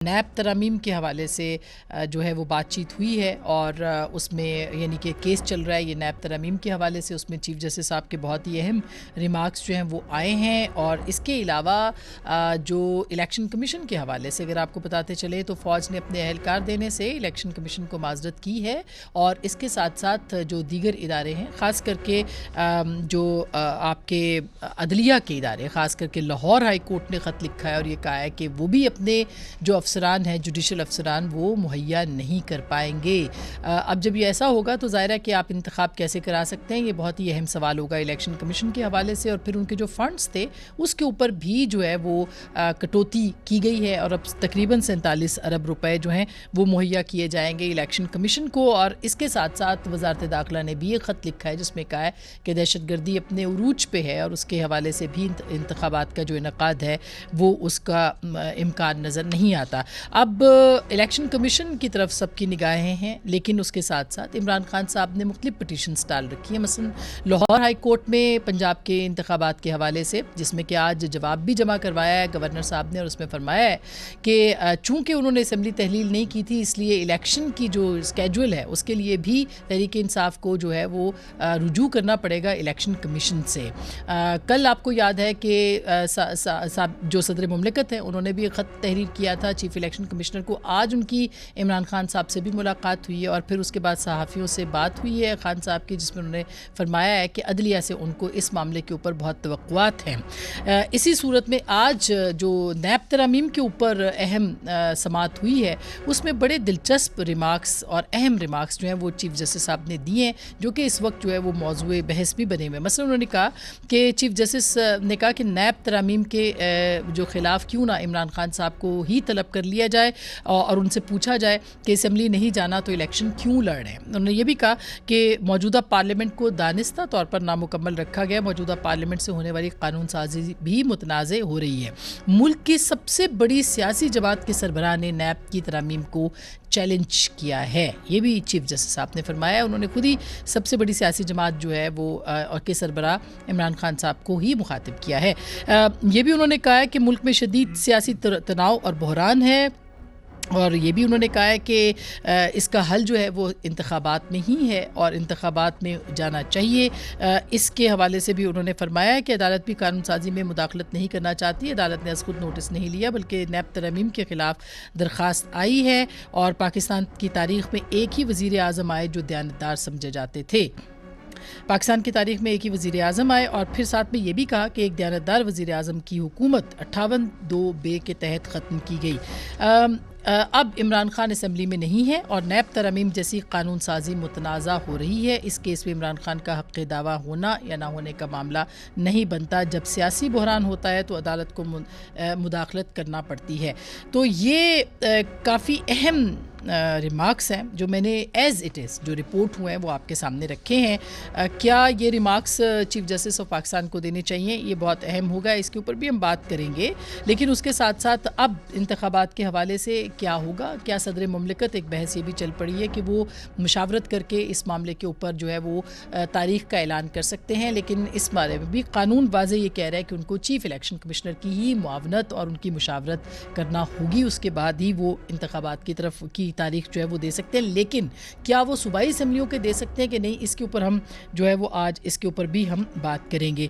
नैब तरमीम के हवाले से जो है वो बातचीत हुई है और उसमें यानी कि केस चल रहा है ये नैब तरमीम के हवाले से। उसमें चीफ़ जस्टिस साहब के बहुत ही अहम रिमार्क्स जो हैं वो आए हैं। और इसके अलावा जो इलेक्शन कमीशन के हवाले से अगर आपको बताते चले तो फ़ौज ने अपने एहलकार देने से इलेक्शन कमीशन को माजरत की है। और इसके साथ साथ जो दीगर इदारे हैं, ख़ास करके जो आपके अदलिया के इदारे, ख़ास करके लाहौर हाई कोर्ट ने ख़त लिखा है और ये कहा है कि वो भी अपने जो अफसरान हैं, जुडिशल अफसरान, वो मुहैया नहीं कर पाएंगे। अब जब ये ऐसा होगा तो ज़ाहिर है कि आप इंतखाब कैसे करा सकते हैं, ये बहुत ही अहम सवाल होगा इलेक्शन कमीशन के हवाले से। और फिर उनके जो फ़ंड्स थे उसके ऊपर भी जो है वो कटौती की गई है और अब तकरीबन 47 अरब रुपए जो हैं वो मुहैया किए जाएंगे इलेक्शन कमीशन को। और इसके साथ साथ वजारत दाखिला ने भी एक ख़त लिखा है जिसमें कहा है कि दहशत गर्दी अपने उरूज पे है और उसके हवाले से भी इंतखाबात का जो इनकाद है वो उसका इम्कान नज़र नहीं आता। अब इलेक्शन कमीशन की तरफ सबकी निगाहें हैं, लेकिन उसके साथ साथ इमरान खान साहब ने मुख्तलिफ पिटीशंस डाल रखी हैं। मसलन लाहौर हाई कोर्ट में पंजाब के इंतखाबात के हवाले से, जिसमें कि आज जवाब भी जमा करवाया है गवर्नर साहब ने, और उसमें फरमाया है कि चूँकि उन्होंने असम्बली तहलील नहीं की थी इसलिए इलेक्शन की जो स्केजुअल है उसके लिए भी तहरीक इंसाफ को जो है वो रुजू करना पड़ेगा इलेक्शन कमीशन से। कल आपको याद है कि जो सदर मुमलिकत हैं उन्होंने भी एक ख़त तहरीर किया था चीफ इलेक्शन कमिश्नर को। आज उनकी इमरान खान साहब से भी मुलाकात हुई है और फिर उसके बाद सहाफ़ियों से बात हुई है खान साहब की, जिसमें उन्होंने फरमाया है कि अदलिया से उनको इस मामले के ऊपर बहुत तवक्कुआत हैं। इसी सूरत में आज जो नैब तरमीम के ऊपर अहम समाअत हुई है उसमें बड़े दिलचस्प रिमार्क्स और अहम रिमार्क्स जो हैं वो चीफ जस्टिस साहब ने दिए हैं, जो कि इस वक्त जो है वो मौजूए बहस भी बने हुए। मसलन उन्होंने कहा कि चीफ जस्टिस ने कहा कि नैब तरमीम के जो खिलाफ क्यों ना इमरान खान साहब को ही तलब कर लिया जाए और उनसे पूछा जाए कि असम्बली नहीं जाना तो इलेक्शन क्यों लड़ रहे हैं। उन्होंने ये भी कहा कि मौजूदा पार्लियामेंट को दानिस्ता तौर पर नामुकम्मल रखा गया, मौजूदा पार्लियामेंट से होने वाली कानून साजी भी मुतनाज़ हो रही है। मुल्क की सबसे बड़ी सियासी जमात के सरबराह ने नैब की तरमीम को चैलेंज किया है, ये भी चीफ जस्टिस साहब ने फरमाया। उन्होंने खुद ही सबसे बड़ी सियासी जमात जो है वो और के सरबराह इमरान खान साहब को ही मुखातिब किया है। ये भी उन्होंने कहा है कि मुल्क में शदीद सियासी तनाव और बहरान है और ये भी उन्होंने कहा है कि इसका हल जो है वो इंतखाबात में ही है और इंतखाबात में जाना चाहिए। इसके हवाले से भी उन्होंने फरमाया है कि अदालत भी कानून साजी में मुदाखलत नहीं करना चाहती। अदालत ने खुद नोटिस नहीं लिया बल्कि नैब तरमीम के ख़िलाफ़ दरख्वास्त आई है और पाकिस्तान की तारीख़ में एक ही वज़ीर आज़म आए जो दयानतदार समझे जाते थे। पाकिस्तान की तारीख़ में एक ही वज़ीर आज़म आए और फिर साथ में ये भी कहा कि एक दयानतदार वज़ीर आज़म की हुकूमत 58(2)(ब के तहत ख़त्म की गई। अब इमरान खान असम्बली में नहीं है और नैब तरमीम जैसी कानून साजी मुतनाज़ा हो रही है। इस केस में इमरान खान का हक़ दावा होना या ना होने का मामला नहीं बनता। जब सियासी बहरान होता है तो अदालत को मुदाखलत करना पड़ती है। तो ये काफ़ी अहम रिमार्क्स हैं जो मैंने एज़ इट इज़ जो रिपोर्ट हुए हैं वो आपके सामने रखे हैं। क्या ये remarks chief justice of Pakistan को देने चाहिए, ये बहुत अहम होगा, इसके ऊपर भी हम बात करेंगे। लेकिन उसके साथ साथ अब इंतखाबात के हवाले से क्या होगा, क्या सदर मुमलिकत, एक बहस ये भी चल पड़ी है कि वो मुशावरत करके इस मामले के ऊपर जो है वो तारीख़ का ऐलान कर सकते हैं। लेकिन इस बारे में भी कानून वाज़े ये कह रहा है कि उनको चीफ़ इलेक्शन कमिश्नर की ही मुआवनत और उनकी मुशावरत करना होगी, उसके बाद ही वो इंतखाबात की तरफ की तारीख जो है वो दे सकते हैं। लेकिन क्या वो सूबाई असम्बलियों के दे सकते हैं कि नहीं, इसके ऊपर हम जो है वो आज इसके ऊपर भी हम बात करेंगे।